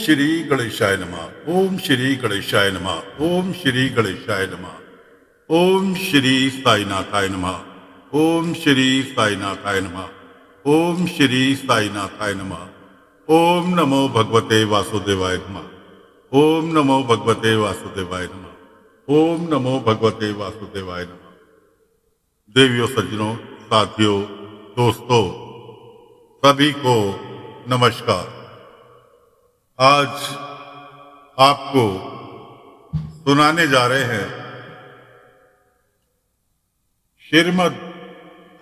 श्री गणेशाय नमः। ओम श्री गणेशाय नमः। ओम श्री गणेशाय नमः। ओम श्री साईनाथाय नमः। ओम श्री साईनाथाय नमः। ओम श्री साईनाथाय नमः। ओम नमो भगवते वासुदेवाय नमः। ओम नमो भगवते वासुदेवाय नमः। ओम नमो भगवते वासुदेवाय नमः। देवियों, सज्जनों, साथियों, दोस्तों, सभी को नमस्कार। आज आपको सुनाने जा रहे हैं श्रीमद्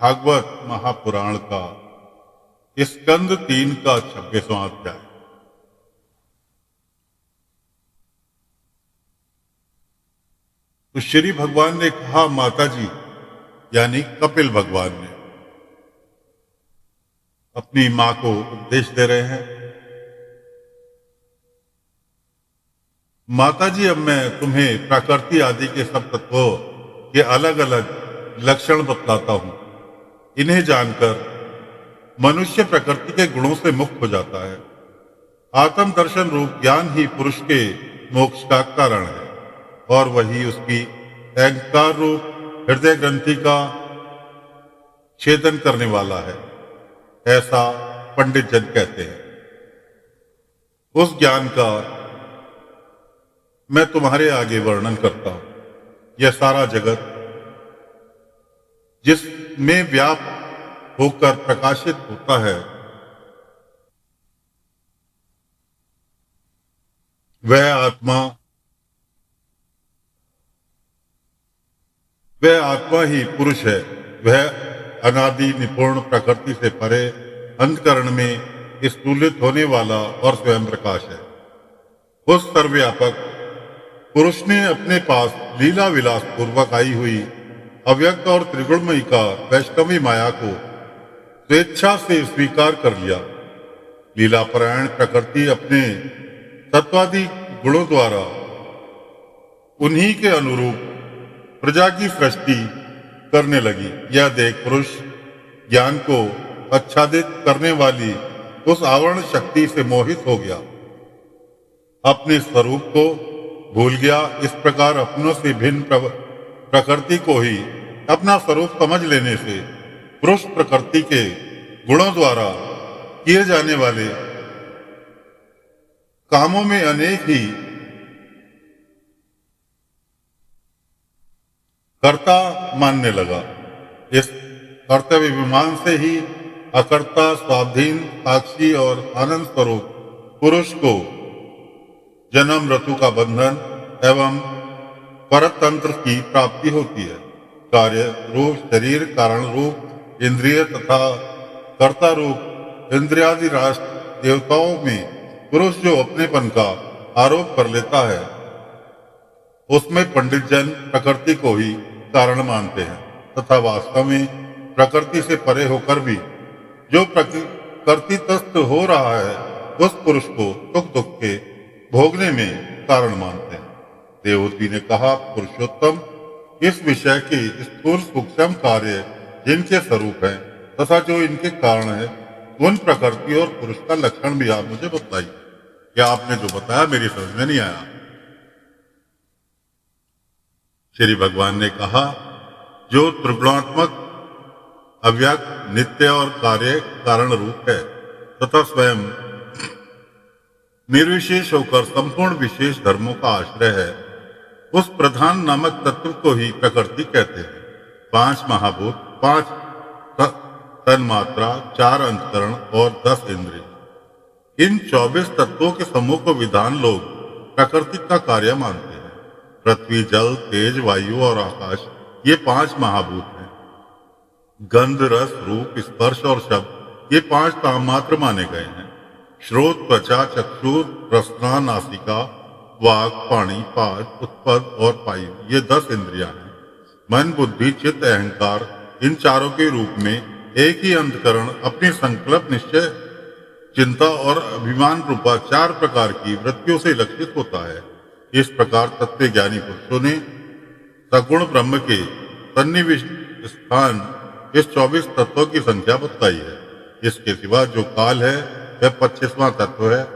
भागवत महापुराण का स्कंद 3 का 26वां अध्याय। तो श्री भगवान ने कहा, माता जी यानी कपिल भगवान ने अपनी मां को उपदेश दे रहे हैं, माता जी, अब मैं तुम्हें प्रकृति आदि के सब तत्वों के अलग अलग लक्षण बतलाता हूं। इन्हें जानकर मनुष्य प्रकृति के गुणों से मुक्त हो जाता है। आत्म दर्शन रूप ज्ञान ही पुरुष के मोक्ष का कारण है और वही उसकी अहंकार रूप हृदय ग्रंथि का छेदन करने वाला है, ऐसा पंडित जन कहते हैं। उस ज्ञान का मैं तुम्हारे आगे वर्णन करता हूं। यह सारा जगत जिसमें व्याप्त होकर प्रकाशित होता है, वह आत्मा ही पुरुष है। वह अनादि निपुण प्रकृति से परे अंतकरण में स्थूलित होने वाला और स्वयं प्रकाश है। उस सर्वव्यापक पुरुष ने अपने पास लीला विलास पूर्वक आई हुई अव्यक्त और त्रिगुणमयी का वैष्णवी माया को स्वेच्छा से स्वीकार कर लिया। लीलापरायण प्रकृति अपने तत्वादि गुणों द्वारा उन्हीं के अनुरूप प्रजा की सृष्टि करने लगी। यह देख पुरुष ज्ञान को आच्छादित करने वाली उस आवरण शक्ति से मोहित हो गया, अपने स्वरूप को भूल गया। इस प्रकार अपनों से भिन्न प्रकृति को ही अपना स्वरूप समझ लेने से पुरुष प्रकृति के गुणों द्वारा किए जाने वाले कामों में अनेक ही कर्ता मानने लगा। इस कर्तव्य विमान से ही अकर्ता, स्वाधीन, साक्षी और आनंद स्वरूप पुरुष को जन्म मृत्यु का बंधन एवं परतंत्र की प्राप्ति होती है। कार्य रूप शरीर, कारण रूप इंद्रिय तथा कर्ता रूप इंद्रियादि राष्ट्र देवताओं में पुरुष जो अपनेपन का आरोप कर लेता है, उसमें पंडित जन प्रकृति को ही कारण मानते हैं तथा वास्तव में प्रकृति से परे होकर भी जो प्रकृतितस्त हो रहा है, उस पुरुष को सुख दुख के भोगने में कारण मानते हैं। देवहूति ने कहा, पुरुषोत्तम, इस विषय के स्थूल सूक्ष्म कार्य जिनके स्वरूप हैं तथा जो इनके कारण है, उन प्रकृति और पुरुष का लक्षण भी आप मुझे बताइए। क्या आपने जो बताया मेरी समझ में नहीं आया। श्री भगवान ने कहा, जो त्रिगुणात्मक अव्यक्त नित्य और कार्य कारण रूप है तथा स्वयं निर्विशेष होकर संपूर्ण विशेष धर्मों का आश्रय है, उस प्रधान नामक तत्व को ही प्रकृति कहते हैं। 5 महाभूत, 5 तन्मात्रा, 4 अंतकरण और 10 इंद्रिय, इन 24 तत्वों के समूह को विद्वान लोग प्रकृति का कार्य मानते हैं। पृथ्वी, जल, तेज, वायु और आकाश, ये 5 महाभूत हैं। गंध, रस, रूप, स्पर्श और शब्द, ये 5 तन्मात्र माने गए हैं। श्रोत, त्वचा, चक्षुर, रसना, नासिका, वाक, पाणी, पाद, उत्पद और पायु, ये 10 इंद्रियां हैं। मन, बुद्धि, चित्त, अहंकार, इन चारों के रूप में एक ही अंतकरण अपनी संकल्प, निश्चय, चिंता और अभिमान रूपा 4 प्रकार की वृत्तियों से लक्षित होता है। इस प्रकार तत्व ज्ञानी पुरुषों ने सगुण ब्रह्म के सन्निविष्ट स्थान इस 24 तत्वों की संख्या बताई है। इसके सिवा जो काल है, वह 25वां तत्व है।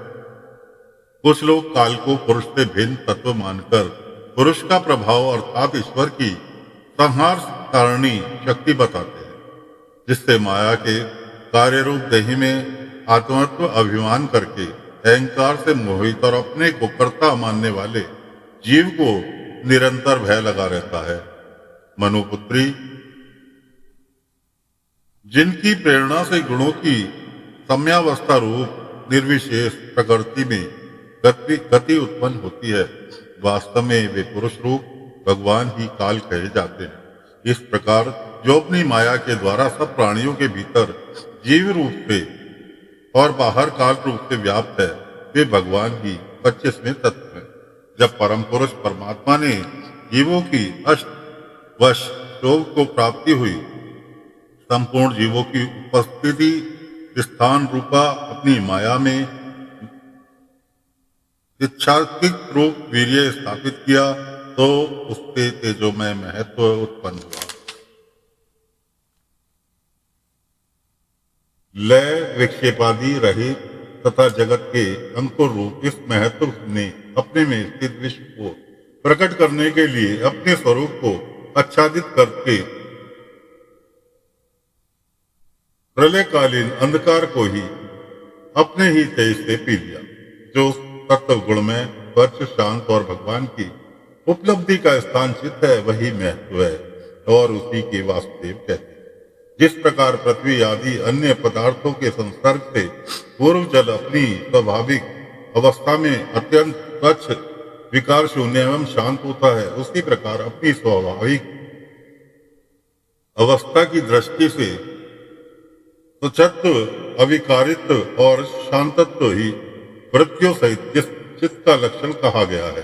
कुछ लोग काल को पुरुष से भिन्न तत्व मानकर पुरुष का प्रभाव अर्थात ईश्वर की संहार कारिणी शक्ति बताते हैं, जिससे माया के कार्य रूप देही में आत्मत्व अभिमान करके अहंकार से मोहित और अपने को कर्ता मानने वाले जीव को निरंतर भय लगा रहता है। मनुपुत्री, जिनकी प्रेरणा से गुणों की सम्यावस्था रूप निर्विशेष प्रकृति में गति उत्पन्न होती है, वास्तव में वे पुरुष रूप भगवान ही काल कहे जाते हैं। इस प्रकार जो अपनी माया के द्वारा सब प्राणियों के भीतर जीव रूप से और बाहर काल रूप से व्याप्त है, वे भगवान ही 25वें तत्व है। जब परम पुरुष परमात्मा ने जीवों की अष्टवश शोभ को प्राप्ति हुई, संपूर्ण जीवों की उपस्थिति स्थान रूपा अपनी माया में इच्छात्मिक रूप वीर्य स्थापित किया, तो उससे तेजोमय महत्व उत्पन्न हुआ। लय विक्षेपादि रहित तथा जगत के अंकुर रूप इस महत्व ने अपने में स्थित विश्व को प्रकट करने के लिए अपने स्वरूप को आच्छादित करके प्रलयकालीन अंधकार को ही अपने ही तेज से पी लिया। जो तत्व गुण में स्वच्छ, शांत और भगवान की उपलब्धि का स्थान चित्त है, वही महत्व है और उसी के वासुदेव कहते हैं। जिस प्रकार पृथ्वी आदि अन्य पदार्थों के संसर्ग से पूर्व जल अपनी स्वाभाविक अवस्था में अत्यंत स्वच्छ, विकार शून्य एवं शांत होता है, उसी प्रकार अपनी स्वाभाविक अवस्था की दृष्टि से स्वच्छत्व, अविकारित और शांतत्व ही वृत्तियों सहित जिस चित्त का लक्षण कहा गया है।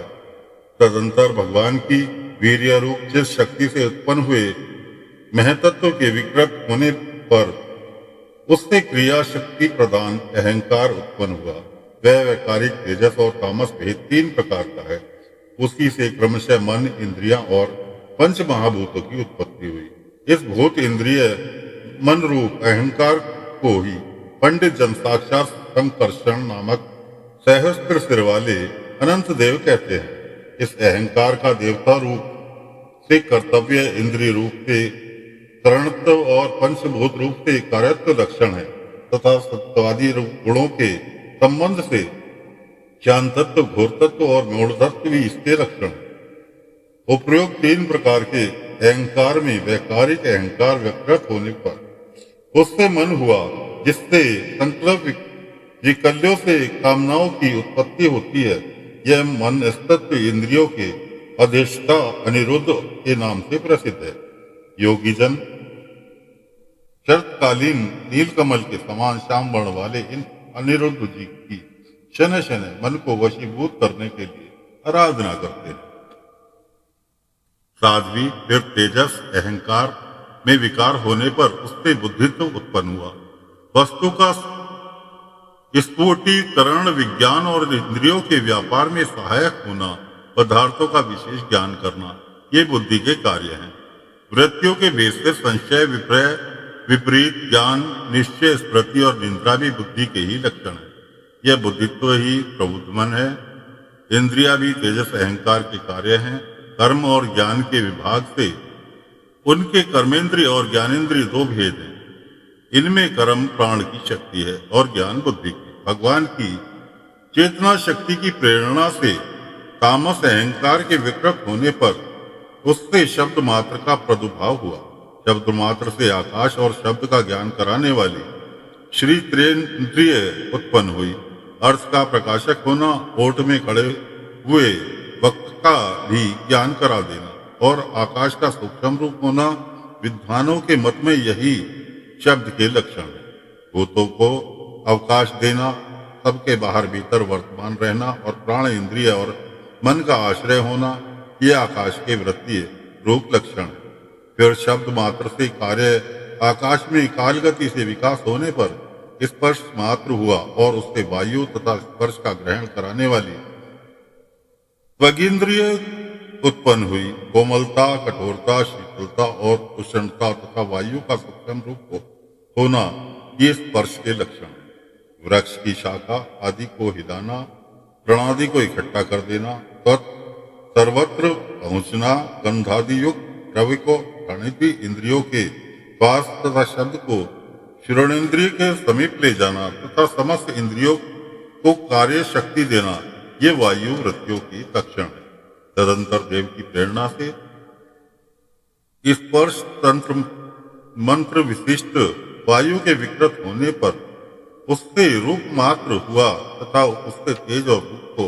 तदंतर भगवान की वीर्य रूप जिस शक्ति से उत्पन्न हुए महतत्व के विकृत होने पर उससे क्रिया शक्ति प्रदान अहंकार उत्पन्न हुआ। वह वैकारिक तेजस और तामस भेद 3 प्रकार का है। उसी से क्रमशः मन, इंद्रियां और पंच महाभूतों की उत्पत्ति हुई। इस भूत इंद्रिय मन रूप अहंकार को ही पंडित जन साक्षात संकर्षण नामक सहस्त्र सिर वाले अनंत देव कहते हैं। इस अहंकार का देवता रूप से कर्तव्य, इंद्रिय रूप से करणत्व और पंचभूत रूप से कार्यत्व लक्षण है तथा सत्वादि गुणों के संबंध से ज्ञानतत्व, घोरतत्व और मूढ़तत्व भी इसके लक्षण है। उपरोक्त 3 प्रकार के अहंकार में वैकारिक अहंकार व्यकृत होने पर उससे मन हुआ, जिससे संकल्प विकल्यों से कामनाओं की उत्पत्ति होती है। यह मन तत्व इंद्रियों के अधिष्ठा अनिरुद्ध के नाम से प्रसिद्ध है। योगी जन शरतकालीन नीलकमल के समान श्याम वर्ण वाले इन अनिरुद्ध जी की शनय शनय मन को वशीभूत करने के लिए आराधना करते हैं। साध्वी फिर तेजस अहंकार में विकार होने पर उससे बुद्धित्व उत्पन्न हुआ। वस्तु का स्फुटीकरण, विज्ञान और इंद्रियों के व्यापार में सहायक होना, पदार्थों का विशेष ज्ञान करना, ये बुद्धि के कार्य हैं। वृत्तियों के भेद से संशय, विपर्य, विपरीत ज्ञान, निश्चय, स्मृति और निंद्रा भी बुद्धि के ही लक्षण है। यह बुद्धित्व ही प्रबुद्ध मन है। इंद्रिया भी तेजस अहंकार के कार्य हैं। कर्म और ज्ञान के विभाग से उनके कर्मेंद्रिय और ज्ञानेंद्रिय 2 भेद हैं। इनमें कर्म प्राण की शक्ति है और ज्ञान बुद्धि की। भगवान की चेतना शक्ति की प्रेरणा से तामस अहंकार के विकृत होने पर उससे शब्द मात्र का प्रादुर्भाव हुआ। शब्द मात्र से आकाश और शब्द का ज्ञान कराने वाली श्री त्रेंद्रिय उत्पन्न हुई। अर्थ का प्रकाशक होना, ओट में खड़े हुए वक्त का भी ज्ञान करा देना और आकाश का सूक्ष्म रूप होना, विद्वानों के मत में यही शब्द के लक्षण है। भूतों को अवकाश देना, सबके बाहर भीतर वर्तमान रहना और प्राण, इंद्रिय और मन का आश्रय होना, ये आकाश के वृत्तीय रूप लक्षण है। फिर शब्द मात्र से कार्य आकाश में काल गति से विकास होने पर स्पर्श मात्र हुआ और उससे वायु तथा स्पर्श का ग्रहण कराने वाली त्वगिंद्रिय उत्पन्न हुई। कोमलता, कठोरता, शीतलता और उष्णता तथा वायु का सूक्ष्म रूप होना, ये स्पर्श के लक्षण है। वृक्ष की शाखा आदि को हिलाना, प्रणादि को इकट्ठा कर देना, सर्वत्र पहुंचना, गंधादि युक्त द्रव्य को घ्राणिति इंद्रियों के पास तथा शब्द को श्रवणेन्द्रिय के समीप ले जाना तथा समस्त इंद्रियों को कार्य शक्ति देना, ये वायु वृत्तियों की लक्षण है। तदंतर देव की प्रेरणा से स्पर्श तंत्र मंत्र विशिष्ट वायु के विकृत होने पर उससे रूप मात्र हुआ तथा उससे तेज और रूप को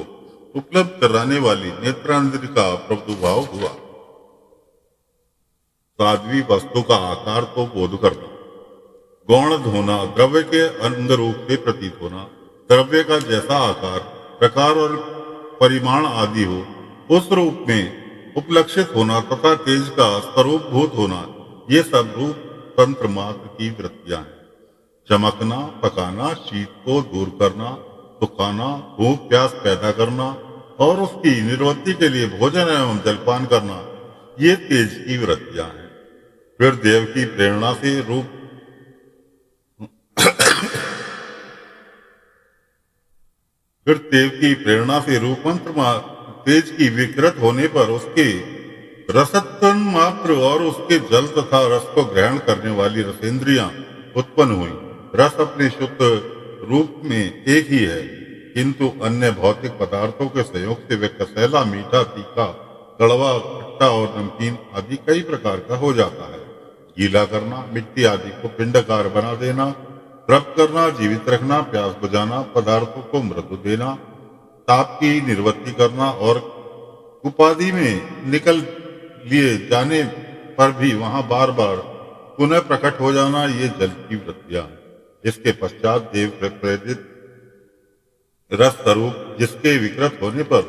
उपलब्ध कराने वाली नेत्रांद्र का प्रभुभाव हुआ। साध्वी वस्तु का आकार को बोध करना, गौण होना, द्रव्य के अंग रूप से प्रतीत होना, द्रव्य का जैसा आकार, प्रकार और परिमाण आदि हो उस रूप में उपलक्षित होना तथा तेज का स्वरूपभूत होना, ये सब रूप तंत्र मात्र की वृत्तियां हैं। चमकना, पकाना, शीत को दूर करना, सुखाना, भूख प्यास पैदा करना और उसकी निवृत्ति के लिए भोजन एवं जलपान करना, ये तेज की वृत्तियां हैं। फिर देव की प्रेरणा से रूप मंत्र तेज की विकृत होने पर उसके रसतन मात्र और उसके जल तथा रस को ग्रहण करने वाली रसेंद्रियां उत्पन्न हुई। रस अपने शुद्ध रूप में एक ही है, किंतु अन्य भौतिक पदार्थों के सहयोग से वे कसैला, मीठा, तीखा, कड़वा, खट्टा और नमकीन आदि कई प्रकार का हो जाता है। गीला करना, मिट्टी आदि को पिंडकार बना देना, तृप्त करना, जीवित रखना, प्यास बुझाना, पदार्थों को मृत्यु देना, ताप की निवृत्ति करना और उपाधि में निकल लिए जाने पर भी वहां बार बार पुनः प्रकट हो जाना, ये जल की वृत्तियां। इसके पश्चात देव प्रेरित रस स्वरूप जिसके विकृत होने पर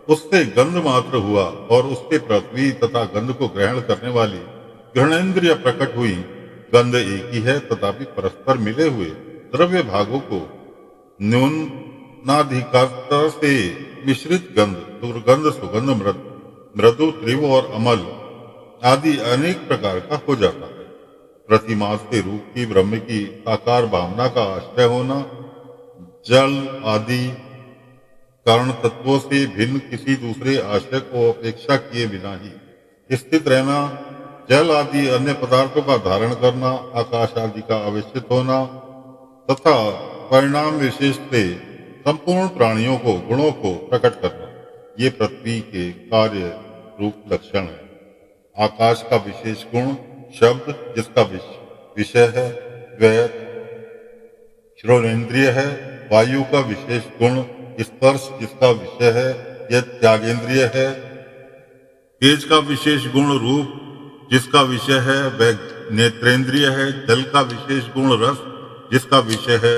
उससे गंध मात्र हुआ और उसके पृथ्वी तथा गंध को ग्रहण करने वाली घ्राणेन्द्रिय प्रकट हुई। गंध एक ही है तथापि परस्पर मिले हुए द्रव्य भागों को न्यूनाधिकारता से मिश्रित गंध, दुर्गंध, सुगंध, मृदु, तीव्र और अमल आदि अनेक प्रकार का हो जाता है। प्रतिमा से रूप की ब्रह्म की साकार भावना का आश्रय होना, जल आदि कारण तत्वों से भिन्न किसी दूसरे आश्रय को अपेक्षा किए बिना ही स्थित रहना, जल आदि अन्य पदार्थों का धारण करना, आकाश आदि का आवेशित होना तथा परिणाम विशेष से संपूर्ण प्राणियों को, गुणों को प्रकट करना, ये पृथ्वी के कार्य रूप लक्षण है। आकाश का विशेष गुण शब्द जिसका विषय है वह श्रवणेन्द्रिय है। वायु का विशेष गुण स्पर्श जिसका विषय है यह त्यागेंद्रिय है। तेज का विशेष गुण रूप जिसका विषय है वह नेत्रेंद्रिय है। जल का विशेष गुण रस जिसका विषय है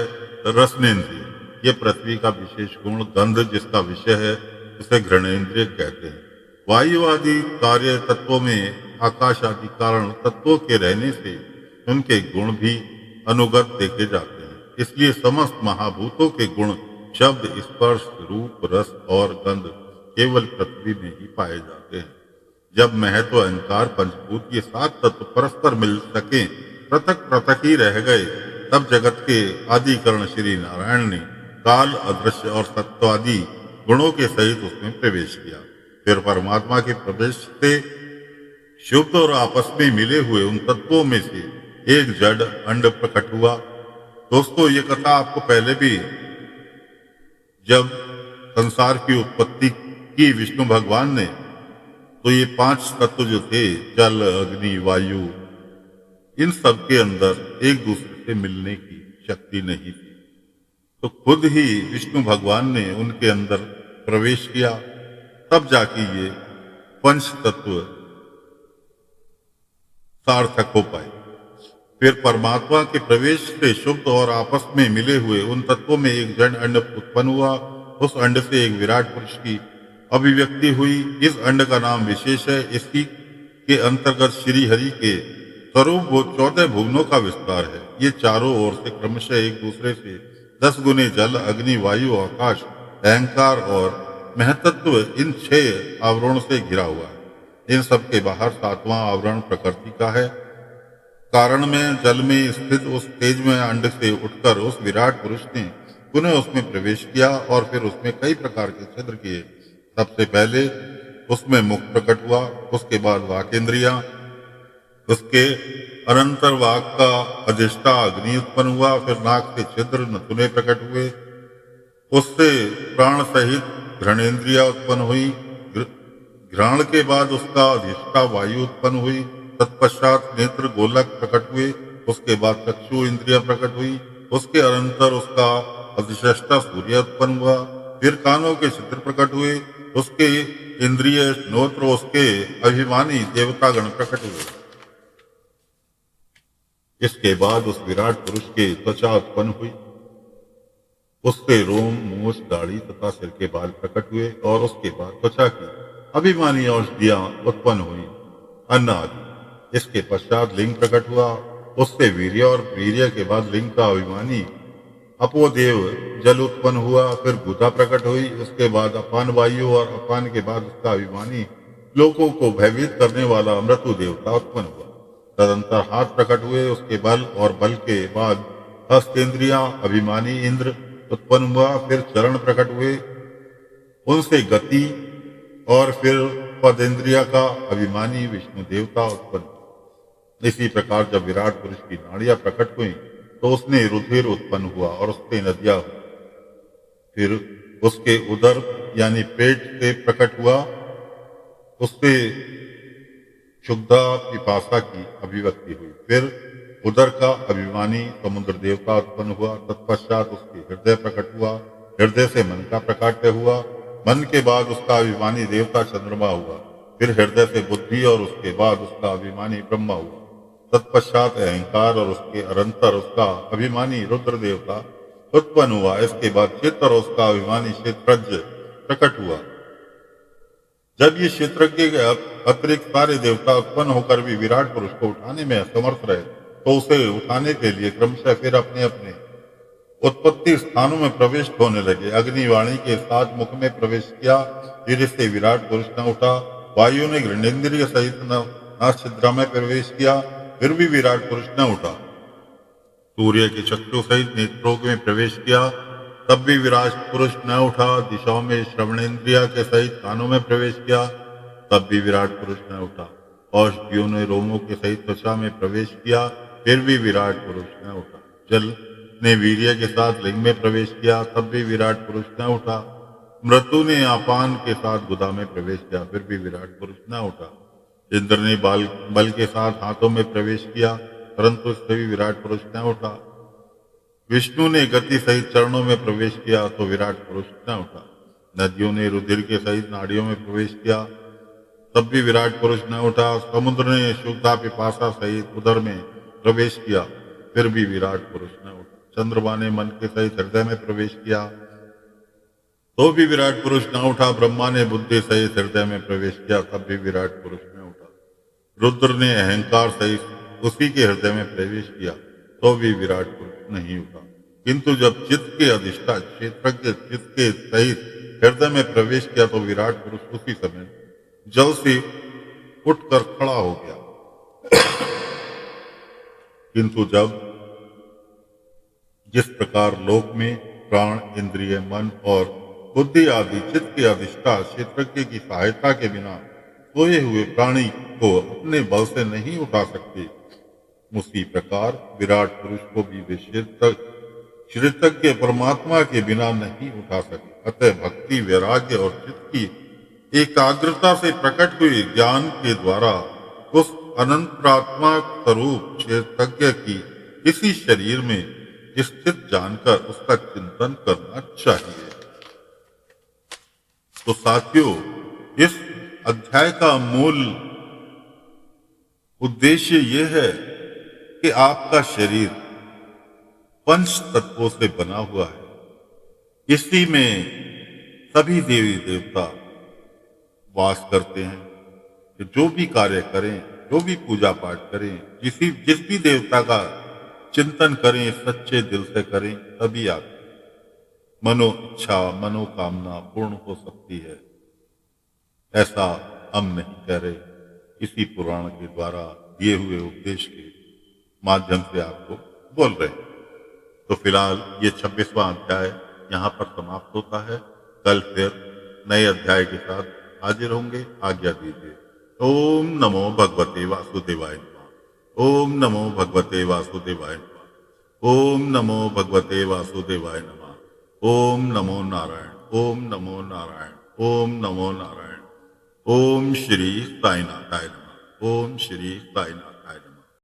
रसनेन्द्रिय। ये पृथ्वी का विशेष गुण गंध जिसका विषय है उसे घ्राणेन्द्रिय कहते हैं। वायु आदि कार्य तत्वों में आकाश आदि कारण तत्वों के रहने से उनके गुण भी अनुगत देखे जाते हैं। इसलिए समस्त महाभूतों के गुण शब्द, स्पर्श, रूप, रस और गंध केवल पृथ्वी में ही पाए जाते हैं। जब महत्व, अहंकार, पंचभूत ये 7 तत्व परस्पर मिल सके, पृथक पृथक ही रह गए, तब जगत के आदिकरण श्री नारायण ने काल, अदृश्य और सत्व आदि गुणों के सहित उसमें प्रवेश किया। फिर परमात्मा के प्रवेश से शुद्ध और आपस में मिले हुए उन तत्वों में से एक जड़ अंड प्रकट हुआ। दोस्तों, ये कथा आपको पहले भी जब संसार की उत्पत्ति की विष्णु भगवान ने, तो ये 5 तत्व जो थे जल, अग्नि, वायु, इन सब के अंदर एक दूसरे से मिलने की शक्ति नहीं थी, तो खुद ही विष्णु भगवान ने उनके अंदर प्रवेश किया, तब जाके ये 5 तत्व सार्थक हो पाए। फिर परमात्मा के प्रवेश से शुद्ध और आपस में मिले हुए उन तत्वों में एक जड़ अंड उत्पन्न हुआ। उस अंड से एक विराट पुरुष की अभिव्यक्ति हुई। इस अंड का नाम विशेष है। इसी के अंतर्गत श्री हरि के स्वरूप वो 14 भुवनों का विस्तार है। ये चारों ओर से क्रमशः एक दूसरे से 10 गुने जल, अग्नि, वायु, आकाश, अहंकार और महतत्व इन 6 आवरणों से घिरा हुआ है। इन सब के बाहर 7वां आवरण प्रकृति का है। कारण में जल में स्थित उस तेजमय अंड से उठकर उस विराट पुरुष ने पुनः उसमें प्रवेश किया और फिर उसमें कई प्रकार के छिद्र किए। सबसे पहले उसमें मुख प्रकट हुआ, उसके बाद वाकेंद्रिया, उसके अनंतर वाक का अधिष्ठा अग्नि उत्पन्न हुआ, फिर नाक से छिद्र नथुने प्रकट हुए, उससे प्राण सहित घ्राणेन्द्रिया उत्पन्न हुई। घ्राण के बाद उसका अधिष्ठा वायु उत्पन्न हुई। तत्पश्चात नेत्र गोलक प्रकट हुए, उसके बाद चक्षु इंद्रिया प्रकट हुई, उसके अनंतर उसका अधिष्ठा सूर्य उत्पन्न हुआ। फिर कानों के छिद्र प्रकट हुए, उसके इंद्रिय नोत्र, उसके अभिमानी देवतागण प्रकट हुए। इसके बाद उस विराट पुरुष के त्वचा उत्पन्न हुई, उससे रोम, मूछ, दाढ़ी तथा सिर के बाल प्रकट हुए और उसके बाद त्वचा की अभिमानी औषधियां उत्पन्न हुई, अन्न आदि। इसके पश्चात लिंग प्रकट हुआ, उससे वीर्य और वीर्य के बाद लिंग का अभिमानी अपोदेव जल उत्पन्न हुआ। फिर गुदा प्रकट हुई, उसके बाद अपान वायु और अपान के बाद उसका अभिमानी लोगों को भयभीत करने वाला मृत्यु देवता उत्पन्न हुआ। तदंतर हाथ प्रकट हुए, उसके बल और बल के बाद हस्तेंद्रिया अभिमानी इंद्र उत्पन्न हुआ। फिर चरण प्रकट हुए, उनसे गति, और फिर पदेंद्रिया का अभिमानी विष्णु देवता उत्पन्न हुआ। इसी प्रकार जब विराट पुरुष की नाड़ियां प्रकट हुई तो उसने रुधिर उत्पन्न हुआ और उससे नदियां हुई। फिर उसके उदर यानी पेट से प्रकट हुआ, उससे क्षुब्धा पिपासा की अभिव्यक्ति हुई। फिर उदर का अभिमानी समुद्र देवता उत्पन्न हुआ। तत्पश्चात उसके हृदय प्रकट हुआ, हृदय से मन का प्रकाट्य हुआ, मन के बाद उसका अभिमानी देवता चंद्रमा हुआ। फिर हृदय से बुद्धि और उसके बाद उसका अभिमानी ब्रह्मा हुआ। तत्पश्चात अहंकार और उसके अनंतर उसका अभिमानी रुद्र देवता उत्पन्न हुआ। इसके बाद चित्त और उसका अभिमानी क्षेत्रज्ञ प्रकट हुआ। जब ये क्षेत्रज्ञ के अतिरिक्त सारे देवता उत्पन्न होकर भी विराट पुरुष को उठाने में असमर्थ रहे तो उसे उठाने के लिए क्रमशः फिर अपने अपने उत्पत्ति स्थानों में प्रवेश होने लगे। अग्निवाणी के साथ मुख में प्रवेश किया, फिर इससे विराट पुरुष न उठा। वायु ने घृणेन्द्रिय सहित नासिका में प्रवेश किया, फिर भी विराट पुरुष न उठा। सूर्य के चक्षु सहित नेत्रों में प्रवेश किया, तब भी विराट पुरुष न उठा। दिशाओं में श्रवणेन्द्रिया के सहित कानों में प्रवेश किया, तब भी विराट पुरुष न उठा। औषधियों ने रोमों के सहित त्वचा में प्रवेश किया, फिर भी विराट पुरुष न उठा। जल ने वीर्य के साथ लिंग में प्रवेश किया, तब भी विराट पुरुष न उठा। मृत्यु ने आपान के साथ गुदा में प्रवेश किया, फिर भी विराट पुरुष न उठा। इंद्र ने बल के साथ हाथों में प्रवेश किया, परंतु उससे भी विराट पुरुष न उठा। विष्णु ने गति सहित चरणों में प्रवेश किया तो विराट पुरुष न उठा। नदियों ने रुधिर के सहित नाड़ियों में प्रवेश किया, तब भी विराट पुरुष न उठा। समुद्र ने क्षुब्धा पिपासा सहित उदर में प्रवेश किया, फिर भी विराट पुरुष न उठा। चंद्रमा ने मन के सहित हृदय में प्रवेश किया, तो भी विराट पुरुष न उठा। ब्रह्मा ने बुद्धि सहित हृदय में प्रवेश किया, तब भी विराट पुरुष न उठा। रुद्र ने अहंकार सहित उसी के हृदय में प्रवेश किया, तो भी विराट पुरुष नहीं उठा। किंतु जब चित्त के अधिष्ठा क्षेत्रज्ञ चित्त के सहित हृदय में प्रवेश किया तो विराट पुरुष उसी समय जल से उठकर खड़ा हो गया। किंतु जब जिस प्रकार लोक में प्राण, इंद्रिय, मन और बुद्धि आदि चित्त के अधिष्ठा क्षेत्रज्ञ की सहायता के बिना सोए हुए प्राणी को अपने बल से नहीं उठा सकते, उसी प्रकार विराट पुरुष को भी वे क्षेत्रज्ञ परमात्मा के बिना नहीं उठा सके। अतः भक्ति, वैराग्य और चित्त की एकाग्रता से प्रकट हुए ज्ञान के द्वारा उस अनंतरात्मा स्वरूप क्षेत्रज्ञ की इसी शरीर में स्थित जानकर उसका चिंतन करना चाहिए। तो साथियों, इस अध्याय का मूल उद्देश्य यह है कि आपका शरीर पंच तत्वों से बना हुआ है। इसी में सभी देवी देवता वास करते हैं। कि जो भी कार्य करें, जो भी पूजा पाठ करें, जिस भी देवता का चिंतन करें, सच्चे दिल से करें, तभी आप मनो इच्छा, मनोकामना पूर्ण हो सकती है। ऐसा हम नहीं कह रहे, इसी पुराण के द्वारा दिए हुए उपदेश के माध्यम से आपको बोल रहे हैं। तो फिलहाल ये 26वां अध्याय यहाँ पर समाप्त होता है। कल फिर नए अध्याय के साथ हाजिर होंगे। आज्ञा दीजिए। ओम नमो भगवते वासुदेवाय नमः। ओम नमो भगवते वासुदेवाय नमः। ओम नमो भगवते वासुदेवाय नमः। ओम नमो नारायण। ओम नमो नारायण। ओम नमो नारायण। ओम श्री साईनाथाय नमः। ओम श्री साईनाथ।